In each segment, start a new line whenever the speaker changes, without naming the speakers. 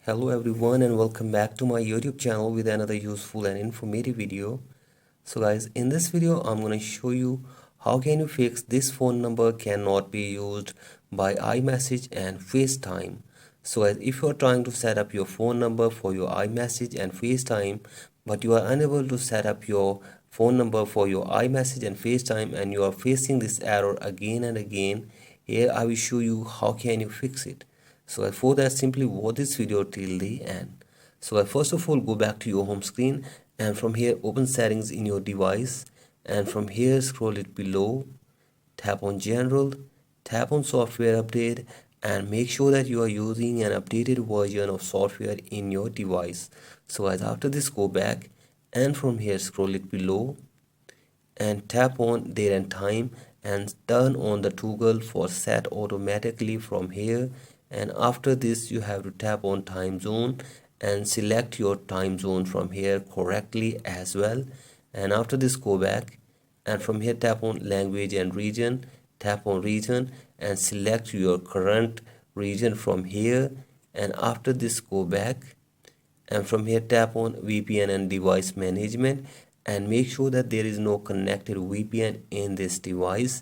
Hello everyone and welcome back to my YouTube channel with another useful and informative video. So guys, in this video I'm going to show you how can you fix this phone number cannot be used by iMessage and FaceTime. So guys, if you are trying to set up your phone number for your iMessage and FaceTime but you are unable to set up your phone number for your iMessage and FaceTime and you are facing this error again and again, here I will show you how can you fix it. So for that, simply watch this video till the end. So first of all, go back to your home screen and from here open settings in your device, and from here scroll it below, tap on general, tap on software update, and make sure that you are using an updated version of software in your device. So as after this, go back and from here scroll it below and tap on date and time and turn on the toggle for set automatically from here, and after this you have to tap on time zone and select your time zone from here correctly as well, and after this go back and from here tap on language and region, tap on region and select your current region from here, and after this go back and from here tap on VPN and device management and make sure that there is no connected VPN in this device.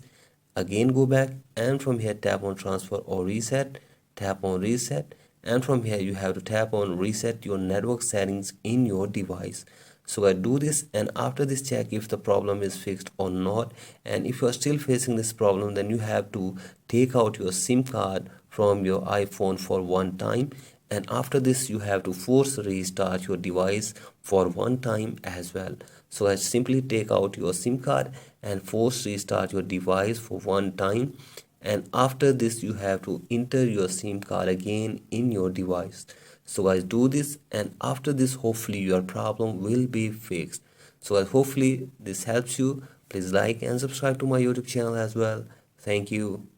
Again go back and from here tap on transfer or reset, tap on reset, and from here you have to tap on reset your network settings in your device. So I do this, and after this check if the problem is fixed or not, and if you are still facing this problem then you have to take out your SIM card from your iPhone for one time, and after this you have to force restart your device for one time as well. So I simply take out your SIM card and force restart your device for one time, and after this you have to enter your SIM card again in your device. So guys, do this, and after this hopefully your problem will be fixed. So guys, hopefully this helps you. Please like and subscribe to my YouTube channel as well. Thank you.